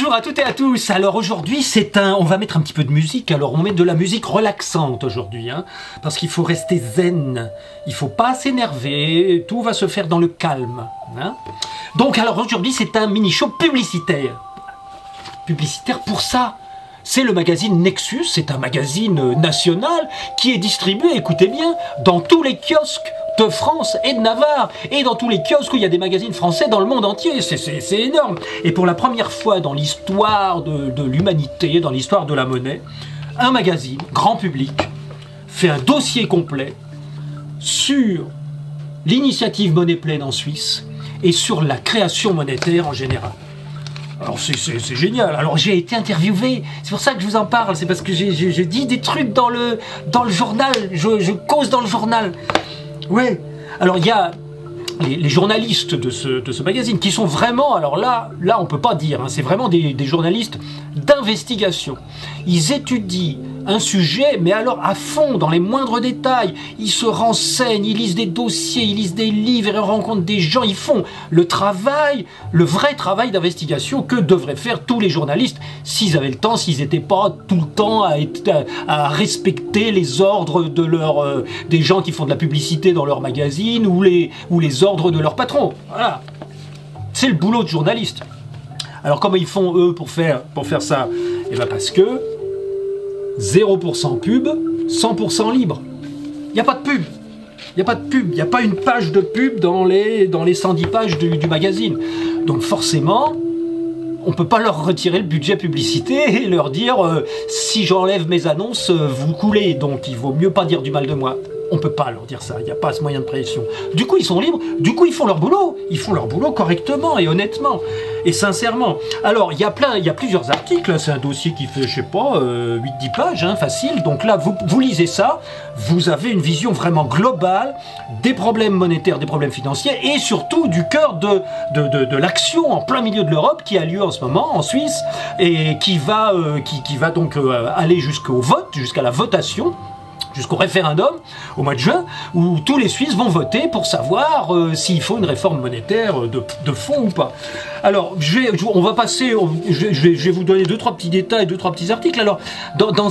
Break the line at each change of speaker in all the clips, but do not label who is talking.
Bonjour à toutes et à tous. Alors aujourd'hui on va mettre un petit peu de musique. Alors on met de la musique relaxante aujourd'hui, hein, parce qu'il faut rester zen. Il faut pas s'énerver. Tout va se faire dans le calme. Hein. Donc alors aujourd'hui c'est un mini show publicitaire. Publicitaire pour ça. C'est le magazine Nexus. C'est un magazine national qui est distribué, écoutez bien, dans tous les kiosques de France et de Navarre, et dans tous les kiosques où il y a des magazines français dans le monde entier. C'est énorme. Et pour la première fois dans l'histoire de l'humanité, dans l'histoire de la monnaie, un magazine grand public fait un dossier complet sur l'initiative Monnaie Pleine en Suisse et sur la création monétaire en général. Alors c'est génial. Alors j'ai été interviewé, c'est pour ça que je vous en parle, c'est parce que je dis des trucs dans le journal, je cause dans le journal. Ouais, alors il y a les journalistes de ce magazine qui sont vraiment, alors là on peut pas dire, hein, c'est vraiment des journalistes d'investigation. Ils étudient un sujet, mais alors à fond, dans les moindres détails. Ils se renseignent, ils lisent des dossiers, ils lisent des livres, ils rencontrent des gens, ils font le vrai travail d'investigation que devraient faire tous les journalistes s'ils avaient le temps, s'ils n'étaient pas tout le temps à respecter les ordres des gens qui font de la publicité dans leur magazine ou les ordres de leur patron. Voilà. C'est le boulot de journaliste. Alors comment ils font eux pour faire ça? Eh bien parce que 0% pub, 100% libre. Il n'y a pas de pub. Il n'y a pas de pub. Il n'y a pas une page de pub dans les 110 pages du magazine. Donc forcément, on ne peut pas leur retirer le budget publicité et leur dire si j'enlève mes annonces, vous coulez. Donc il vaut mieux pas dire du mal de moi. On ne peut pas leur dire ça, il n'y a pas ce moyen de pression. Du coup, ils sont libres, du coup, ils font leur boulot. Ils font leur boulot correctement et honnêtement et sincèrement. Alors, il y a plusieurs articles, c'est un dossier qui fait, je sais pas, 8-10 pages, hein, facile. Donc là, vous lisez ça, vous avez une vision vraiment globale des problèmes monétaires, des problèmes financiers et surtout du cœur de l'action en plein milieu de l'Europe qui a lieu en ce moment en Suisse et qui va donc aller jusqu'au vote, jusqu'à la votation, jusqu'au référendum au mois de juin, où tous les Suisses vont voter pour savoir s'il faut une réforme monétaire de fond ou pas. Alors, on va passer, je vais vous donner 2-3 petits détails, 2-3 petits articles. Alors, dans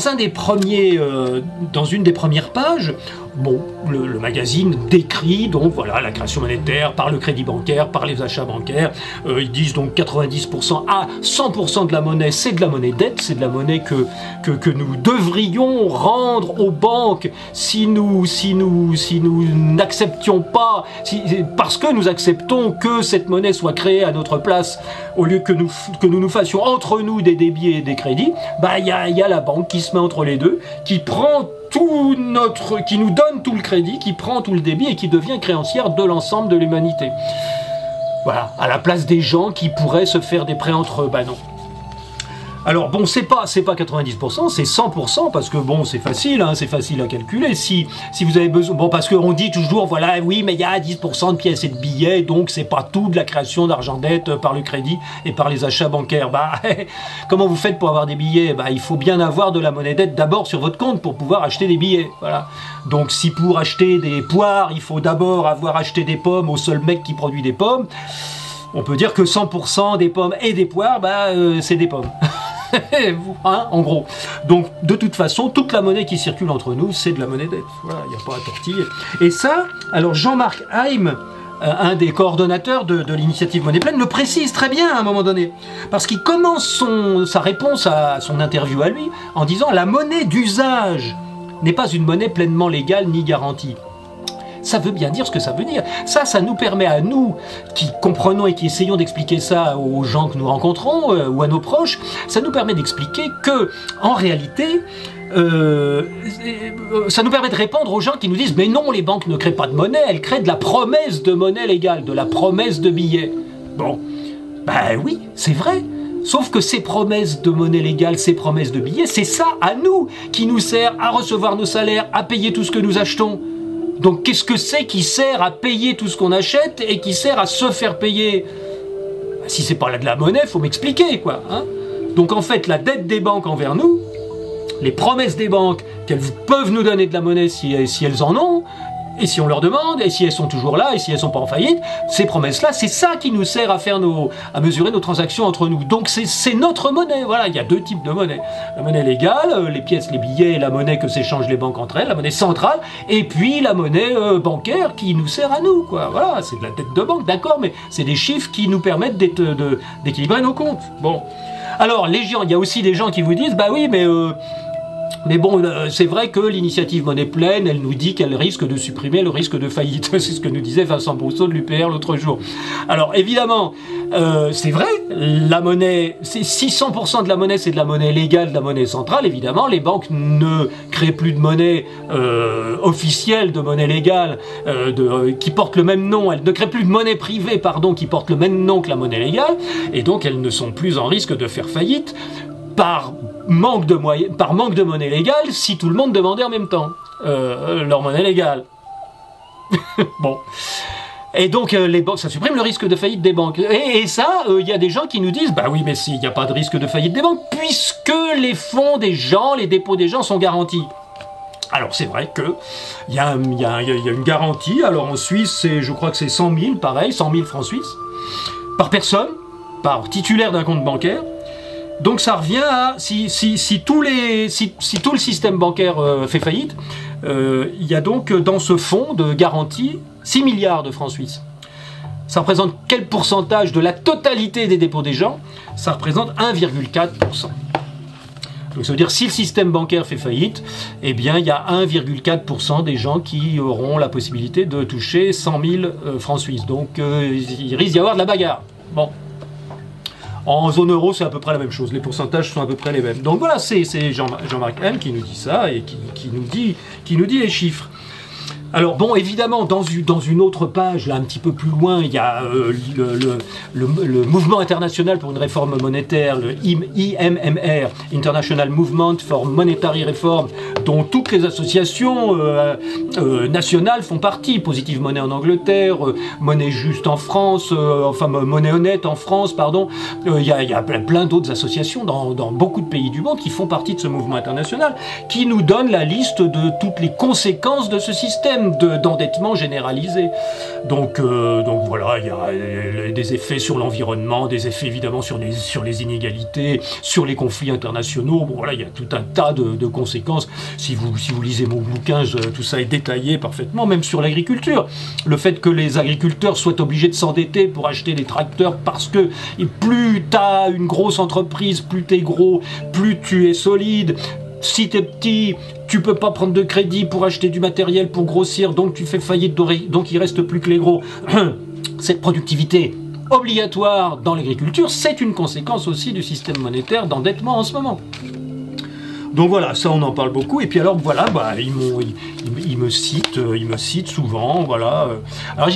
une des premières pages, bon, le magazine décrit donc voilà la création monétaire par le crédit bancaire, par les achats bancaires. Ils disent donc 90% à 100% de la monnaie, c'est de la monnaie dette, c'est de la monnaie que nous devrions rendre aux banques si nous n'acceptions pas, parce que nous acceptons que cette monnaie soit créée à notre place, au lieu que nous fassions entre nous des débits et des crédits, bah il y a la banque qui se met entre les deux, qui nous donne tout le crédit, qui prend tout le débit et qui devient créancière de l'ensemble de l'humanité. Voilà, à la place des gens qui pourraient se faire des prêts entre eux, bah non. Alors bon, c'est pas 90%, c'est 100%, parce que bon, c'est facile, hein, c'est facile à calculer. Si vous avez besoin, bon, parce qu'on dit toujours, voilà, oui, mais il y a 10% de pièces et de billets, donc c'est pas tout de la création d'argent-dette par le crédit et par les achats bancaires. Bah, comment vous faites pour avoir des billets? Bah, il faut bien avoir de la monnaie dette d'abord sur votre compte pour pouvoir acheter des billets, voilà. Donc si pour acheter des poires, il faut d'abord avoir acheté des pommes au seul mec qui produit des pommes, on peut dire que 100% des pommes et des poires, bah, c'est des pommes. Hein, en gros. Donc de toute façon, toute la monnaie qui circule entre nous, c'est de la monnaie dette. Voilà, il n'y a pas à tortiller. Et ça, alors Jean-Marc Heim, un des coordonnateurs de l'initiative Monnaie Pleine, le précise très bien à un moment donné. Parce qu'il commence sa réponse à son interview à lui en disant « La monnaie d'usage n'est pas une monnaie pleinement légale ni garantie. » Ça veut bien dire ce que ça veut dire. Ça nous permet à nous, qui comprenons et qui essayons d'expliquer ça aux gens que nous rencontrons ou à nos proches, ça nous permet d'expliquer que, en réalité, ça nous permet de répondre aux gens qui nous disent « Mais non, les banques ne créent pas de monnaie, elles créent de la promesse de monnaie légale, de la promesse de billets. » Bon, ben oui, c'est vrai. Sauf que ces promesses de monnaie légale, ces promesses de billets, c'est ça, à nous, qui nous sert à recevoir nos salaires, à payer tout ce que nous achetons. Donc qu'est-ce que c'est qui sert à payer tout ce qu'on achète et qui sert à se faire payer? Si c'est pas là de la monnaie, faut m'expliquer, quoi. Hein. Donc en fait, la dette des banques envers nous, les promesses des banques qu'elles peuvent nous donner de la monnaie si elles en ont, Et si on leur demande, et si elles sont toujours là, et si elles sont pas en faillite, ces promesses-là, c'est ça qui nous sert à mesurer nos transactions entre nous. Donc c'est notre monnaie. Voilà, il y a deux types de monnaie. La monnaie légale, les pièces, les billets, et la monnaie que s'échangent les banques entre elles, la monnaie centrale, et puis la monnaie bancaire qui nous sert à nous, quoi. Voilà, c'est de la dette de banque, d'accord, mais c'est des chiffres qui nous permettent d'équilibrer nos comptes. Bon. Alors, les gens, il y a aussi des gens qui vous disent, bah oui, mais bon, c'est vrai que l'initiative Monnaie Pleine, elle nous dit qu'elle risque de supprimer le risque de faillite. C'est ce que nous disait Vincent Brousseau de l'UPR l'autre jour. Alors évidemment, c'est vrai, la monnaie, si 100% de la monnaie c'est de la monnaie légale, de la monnaie centrale, évidemment, les banques ne créent plus de monnaie officielle, de monnaie légale, qui porte le même nom. Elles ne créent plus de monnaie privée, pardon, qui porte le même nom que la monnaie légale, et donc elles ne sont plus en risque de faire faillite par manque de monnaie légale si tout le monde demandait en même temps leur monnaie légale. Bon. Et donc les banques, ça supprime le risque de faillite des banques. Et ça, il y a des gens qui nous disent, bah oui, mais s'il n'y a pas de risque de faillite des banques, puisque les fonds des gens, les dépôts des gens sont garantis. Alors c'est vrai que il y a une garantie. Alors en Suisse, je crois que c'est 100 000, pareil, 100 000 francs suisses, par personne, par titulaire d'un compte bancaire. Donc ça revient à, si tout le système bancaire fait faillite, il y a donc dans ce fonds de garantie 6 milliards de francs suisses. Ça représente quel pourcentage de la totalité des dépôts des gens? Ça représente 1,4%. Donc ça veut dire si le système bancaire fait faillite, eh bien il y a 1,4% des gens qui auront la possibilité de toucher 100 000 francs suisses. Donc il risque d'y avoir de la bagarre. Bon. En zone euro, c'est à peu près la même chose. Les pourcentages sont à peu près les mêmes. Donc voilà, c'est Jean-Marc M qui nous dit ça et qui nous dit les chiffres. Alors bon, évidemment, dans une autre page, là un petit peu plus loin, il y a le mouvement international pour une réforme monétaire, le IMMR, International Movement for Monetary Reform, dont toutes les associations nationales font partie. Positive Monnaie en Angleterre, Monnaie Juste en France, enfin Monnaie Honnête en France, pardon. Il y a plein d'autres associations dans beaucoup de pays du monde qui font partie de ce mouvement international, qui nous donne la liste de toutes les conséquences de ce système d'endettement généralisé. Donc voilà, il y a des effets sur l'environnement, des effets évidemment sur les inégalités, sur les conflits internationaux. Bon voilà, il y a tout un tas de conséquences. Si vous lisez mon bouquin, tout ça est détaillé parfaitement, même sur l'agriculture. Le fait que les agriculteurs soient obligés de s'endetter pour acheter des tracteurs parce que plus tu as une grosse entreprise, plus tu es gros, plus tu es solide. Si t'es petit, tu peux pas prendre de crédit pour acheter du matériel pour grossir, donc tu fais faillite, donc il reste plus que les gros. Cette productivité obligatoire dans l'agriculture, c'est une conséquence aussi du système monétaire d'endettement en ce moment. Donc voilà, ça on en parle beaucoup. Et puis alors voilà, ils me citent souvent, voilà. Alors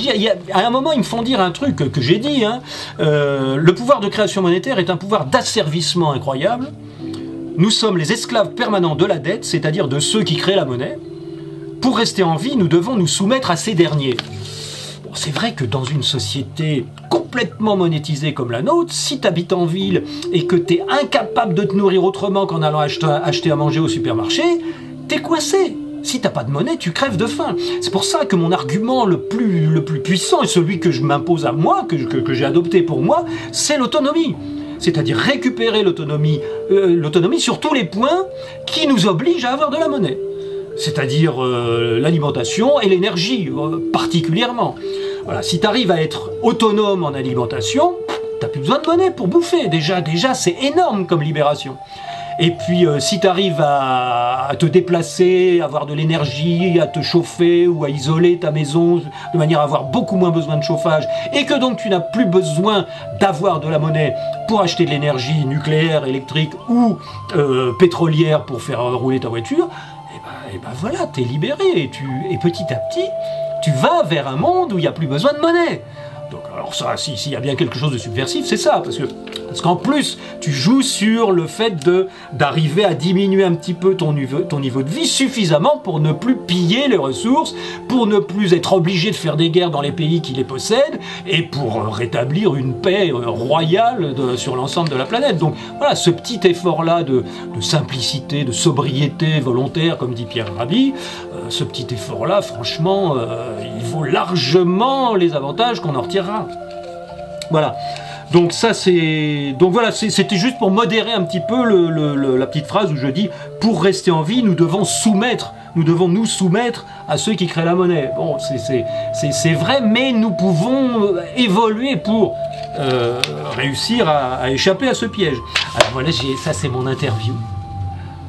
à un moment ils me font dire un truc que j'ai dit, hein. Le pouvoir de création monétaire est un pouvoir d'asservissement incroyable. Nous sommes les esclaves permanents de la dette, c'est-à-dire de ceux qui créent la monnaie. Pour rester en vie, nous devons nous soumettre à ces derniers. Bon, c'est vrai que dans une société complètement monétisée comme la nôtre, si tu habites en ville et que tu es incapable de te nourrir autrement qu'en allant acheter à manger au supermarché, t'es coincé. Si t'as pas de monnaie, tu crèves de faim. C'est pour ça que mon argument le plus puissant, et celui que je m'impose à moi, que j'ai adopté pour moi, c'est l'autonomie. C'est-à-dire récupérer l'autonomie sur tous les points qui nous obligent à avoir de la monnaie. C'est-à-dire l'alimentation et l'énergie, particulièrement. Voilà, si tu arrives à être autonome en alimentation, tu n'as plus besoin de monnaie pour bouffer. Déjà c'est énorme comme libération. Et puis si tu arrives à te déplacer, à avoir de l'énergie, à te chauffer ou à isoler ta maison de manière à avoir beaucoup moins besoin de chauffage, et que donc tu n'as plus besoin d'avoir de la monnaie pour acheter de l'énergie nucléaire, électrique ou pétrolière pour faire rouler ta voiture, et ben voilà, tu es libéré et petit à petit, tu vas vers un monde où il n'y a plus besoin de monnaie. Donc, alors ça, s'il y a bien quelque chose de subversif, c'est ça, parce qu'en plus, tu joues sur le fait d'arriver à diminuer un petit peu ton niveau de vie suffisamment pour ne plus piller les ressources, pour ne plus être obligé de faire des guerres dans les pays qui les possèdent, et pour rétablir une paix royale sur l'ensemble de la planète. Donc voilà, ce petit effort-là de simplicité, de sobriété volontaire, comme dit Pierre Rabhi, ce petit effort-là, franchement, il vaut largement les avantages qu'on en retirera. Voilà. Donc ça c'est, donc voilà, c'était juste pour modérer un petit peu la petite phrase où je dis pour rester en vie, nous devons nous soumettre à ceux qui créent la monnaie. Bon, c'est vrai, mais nous pouvons évoluer pour réussir à échapper à ce piège. Alors voilà, ça c'est mon interview,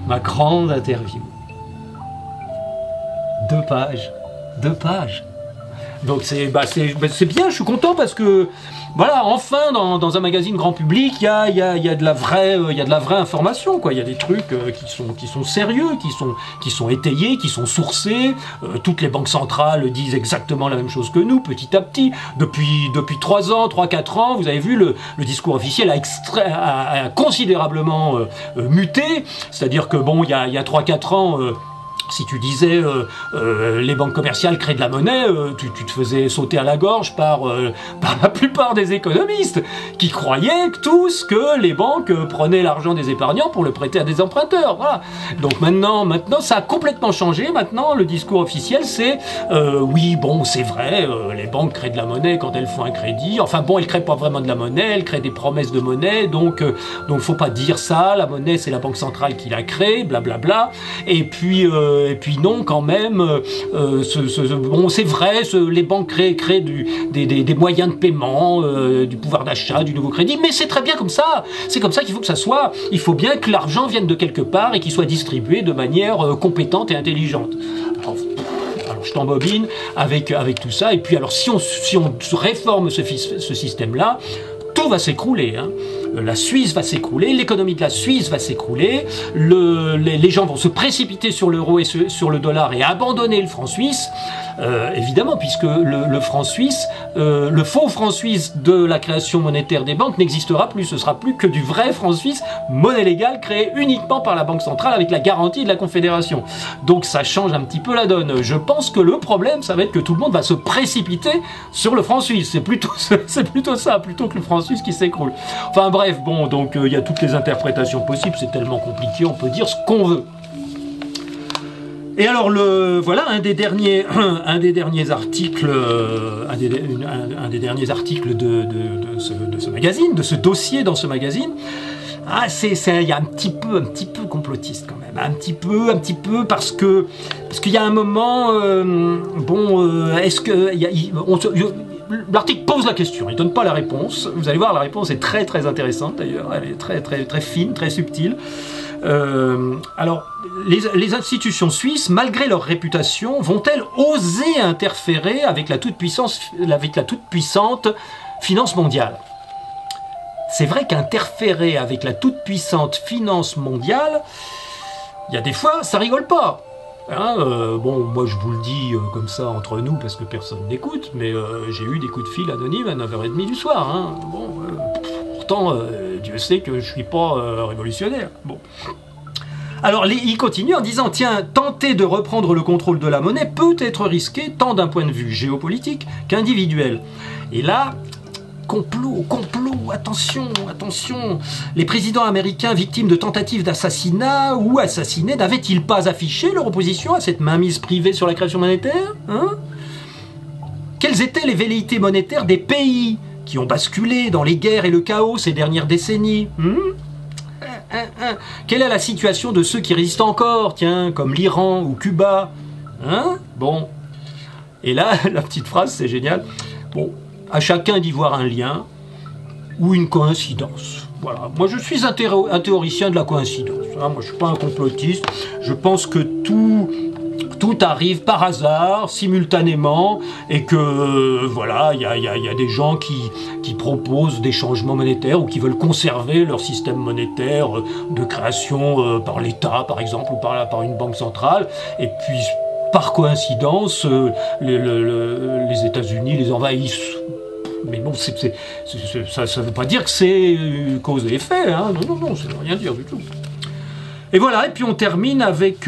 ma grande interview. 2 pages. Donc c'est bien, je suis content parce que voilà, enfin dans un magazine grand public, il y a de la vraie information, quoi. Il y a des trucs qui sont sérieux, qui sont étayés, qui sont sourcés. Toutes les banques centrales disent exactement la même chose que nous, petit à petit. Depuis 3-4 ans, vous avez vu le discours officiel a considérablement muté. C'est-à-dire que bon, il y a 3-4 ans. Si tu disais les banques commerciales créent de la monnaie, tu te faisais sauter à la gorge par la plupart des économistes qui croyaient tous que les banques prenaient l'argent des épargnants pour le prêter à des emprunteurs. Voilà. Donc maintenant ça a complètement changé. Maintenant le discours officiel c'est oui bon c'est vrai les banques créent de la monnaie quand elles font un crédit. Enfin bon elles créent pas vraiment de la monnaie, elles créent des promesses de monnaie. Donc faut pas dire ça. La monnaie c'est la banque centrale qui la crée, blablabla. Et puis non, quand même, bon, c'est vrai, les banques créent des moyens de paiement, du pouvoir d'achat, du nouveau crédit, mais c'est très bien comme ça. C'est comme ça qu'il faut que ça soit. Il faut bien que l'argent vienne de quelque part et qu'il soit distribué de manière compétente et intelligente. Alors je t'embobine avec tout ça. Et puis alors, si on réforme ce système-là, tout va s'écrouler. Hein. La Suisse va s'écrouler, l'économie de la Suisse va s'écrouler, les gens vont se précipiter sur l'euro et sur le dollar et abandonner le franc suisse, évidemment, puisque le franc suisse, le faux franc suisse de la création monétaire des banques n'existera plus, ce sera plus que du vrai franc suisse, monnaie légale créée uniquement par la Banque centrale avec la garantie de la Confédération. Donc ça change un petit peu la donne. Je pense que le problème, ça va être que tout le monde va se précipiter sur le franc suisse. C'est plutôt ça, plutôt que le franc suisse qui s'écroule. Enfin bref, bon, donc il y a toutes les interprétations possibles, c'est tellement compliqué, on peut dire ce qu'on veut. Et alors voilà un des derniers articles de ce magazine, de ce dossier dans ce magazine. Ah, il y a un petit peu complotiste quand même, un petit peu parce qu'il y a un moment, est-ce que l'article pose la question, il donne pas la réponse. Vous allez voir, la réponse est très très intéressante d'ailleurs, elle est très très très fine, très subtile. Alors, les institutions suisses, malgré leur réputation, vont-elles oser interférer avec la toute puissante finance mondiale? C'est vrai qu'interférer avec la toute puissante finance mondiale, il y a des fois, ça rigole pas. Hein, bon, moi je vous le dis comme ça entre nous parce que personne n'écoute, mais j'ai eu des coups de fil anonymes à 9h30 du soir. Hein. Bon, pourtant, Dieu sait que je suis pas révolutionnaire. Bon. Alors, il continue en disant, tiens, tenter de reprendre le contrôle de la monnaie peut être risqué tant d'un point de vue géopolitique qu'individuel. Et là, complot, attention. Les présidents américains victimes de tentatives d'assassinat ou assassinés n'avaient-ils pas affiché leur opposition à cette mainmise privée sur la création monétaire, hein? Quelles étaient les velléités monétaires des pays qui ont basculé dans les guerres et le chaos ces dernières décennies, Quelle est la situation de ceux qui résistent encore, tiens, comme l'Iran ou Cuba, hein? Bon. Et là, la petite phrase, c'est génial. Bon. À chacun d'y voir un lien ou une coïncidence. Voilà. Moi, je suis un théoricien de la coïncidence. Hein. Moi, je ne suis pas un complotiste. Je pense que tout arrive par hasard, simultanément, et que voilà, il y a des gens qui proposent des changements monétaires ou qui veulent conserver leur système monétaire de création par l'État, par exemple, ou par une banque centrale. Et puis, par coïncidence, les États-Unis les envahissent. Mais bon, ça ne veut pas dire que c'est cause et effet, hein. Non, ça ne veut rien dire du tout. Et voilà, et puis on termine avec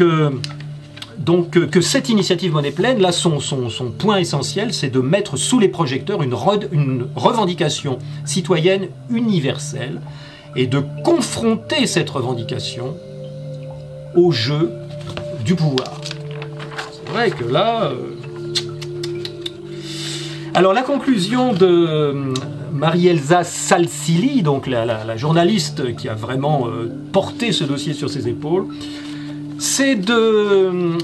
donc que cette initiative Monnaie Pleine, là, son point essentiel, c'est de mettre sous les projecteurs une revendication citoyenne universelle et de confronter cette revendication au jeu du pouvoir. C'est vrai que là... Alors la conclusion de Marie-Elsa Salsili, donc la journaliste qui a vraiment porté ce dossier sur ses épaules, c'est de...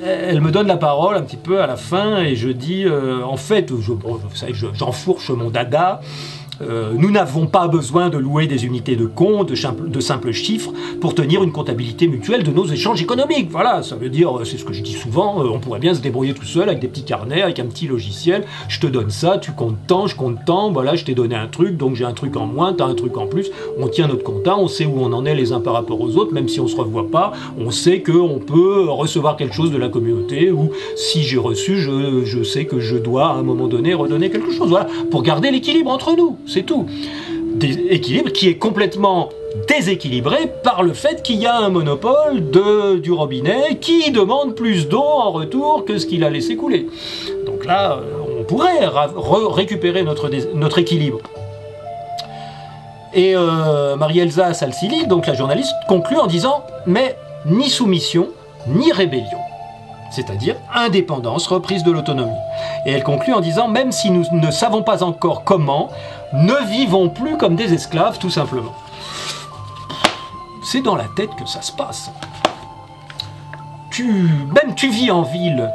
Elle me donne la parole un petit peu à la fin et je dis, en fait, vous savez, j'enfourche mon dada. Nous n'avons pas besoin de louer des unités de compte, de simples chiffres, pour tenir une comptabilité mutuelle de nos échanges économiques. Voilà, ça veut dire, c'est ce que je dis souvent, on pourrait bien se débrouiller tout seul avec des petits carnets, avec un petit logiciel. Je te donne ça, tu comptes tant, je compte tant, voilà, je t'ai donné un truc, donc j'ai un truc en moins, t'as un truc en plus. On tient notre compta, on sait où on en est les uns par rapport aux autres, même si on se revoit pas, on sait qu'on peut recevoir quelque chose de la communauté, ou si j'ai reçu, je sais que je dois à un moment donné redonner quelque chose. Voilà, pour garder l'équilibre entre nous. C'est tout. Équilibre qui est complètement déséquilibré par le fait qu'il y a un monopole du robinet qui demande plus d'eau en retour que ce qu'il a laissé couler. Donc là, on pourrait récupérer notre équilibre. Et Marie-Elsa Salsili, donc la journaliste, conclut en disant « Mais ni soumission, ni rébellion ». C'est-à-dire indépendance, reprise de l'autonomie. Et elle conclut en disant « Même si nous ne savons pas encore comment, ne vivons plus comme des esclaves, tout simplement. » C'est dans la tête que ça se passe. Même tu vis en ville,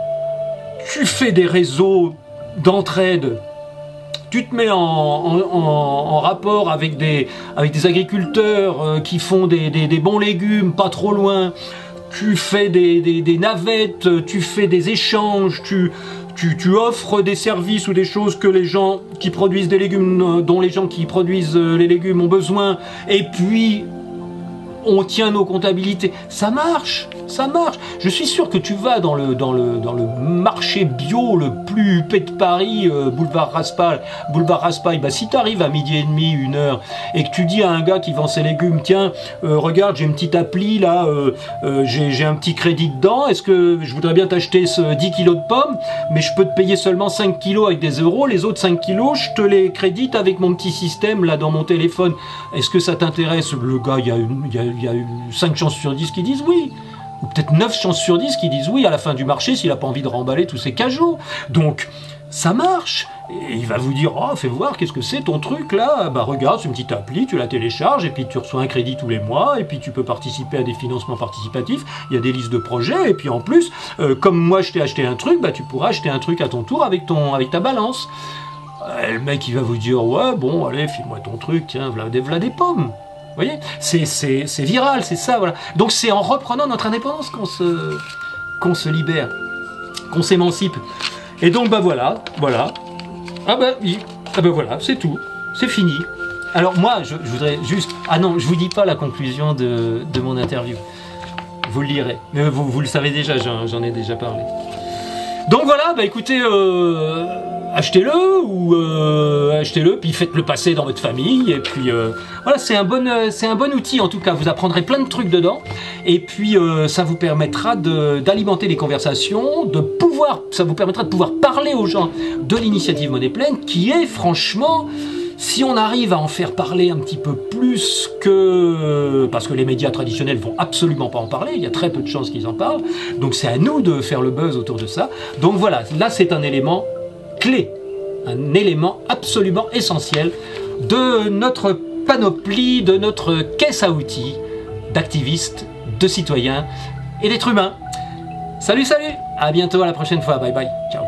tu fais des réseaux d'entraide, tu te mets en rapport avec des agriculteurs qui font des bons légumes, pas trop loin, tu fais des navettes, tu fais des échanges, tu offres des services ou des choses que les gens qui produisent des légumes, dont les gens qui produisent les légumes ont besoin, et puis on tient nos comptabilités. Ça marche, ça marche. Je suis sûr que tu vas dans le marché bio le plus huppé de Paris, boulevard Raspail, bah si tu arrives à 12h30, 1h, et que tu dis à un gars qui vend ses légumes, tiens, regarde, j'ai une petite appli là, j'ai un petit crédit dedans, est-ce que je voudrais bien t'acheter 10 kilos de pommes, mais je peux te payer seulement 5 kilos avec des euros, les autres 5 kilos, je te les crédite avec mon petit système là dans mon téléphone. Est-ce que ça t'intéresse? Le gars, il y a eu 5 chances sur 10 qui disent oui. Ou peut-être 9 chances sur 10 qui disent oui à la fin du marché s'il n'a pas envie de remballer tous ses cajots. Donc, ça marche. Et il va vous dire, oh, fais voir, qu'est-ce que c'est ton truc là? Bah regarde, c'est une petite appli, tu la télécharges et puis tu reçois un crédit tous les mois et puis tu peux participer à des financements participatifs. Il y a des listes de projets et puis en plus, comme moi je t'ai acheté un truc, bah tu pourras acheter un truc à ton tour avec ta balance. Le mec il va vous dire, ouais, bon, allez, file-moi ton truc, tiens, v'là des pommes. Vous voyez, c'est viral, c'est ça, voilà. Donc c'est en reprenant notre indépendance qu'on se libère, qu'on s'émancipe. Et donc bah voilà. Ah bah voilà, c'est tout, c'est fini. Alors moi, je voudrais juste... Ah non, je vous dis pas la conclusion de mon interview. Vous le lirez. Mais vous le savez déjà, j'en ai déjà parlé. Donc voilà, bah écoutez... achetez-le, puis faites-le passer dans votre famille, et puis voilà, c'est un bon outil en tout cas, vous apprendrez plein de trucs dedans, et puis ça vous permettra d'alimenter les conversations, ça vous permettra de pouvoir parler aux gens de l'initiative Monnaie Pleine, qui est franchement, si on arrive à en faire parler un petit peu plus que... Parce que les médias traditionnels vont absolument pas en parler, il y a très peu de chances qu'ils en parlent, donc c'est à nous de faire le buzz autour de ça. Donc voilà, là c'est un élément clé, un élément absolument essentiel de notre panoplie, de notre caisse à outils d'activistes, de citoyens et d'êtres humains. Salut, à bientôt, à la prochaine fois, bye bye, ciao.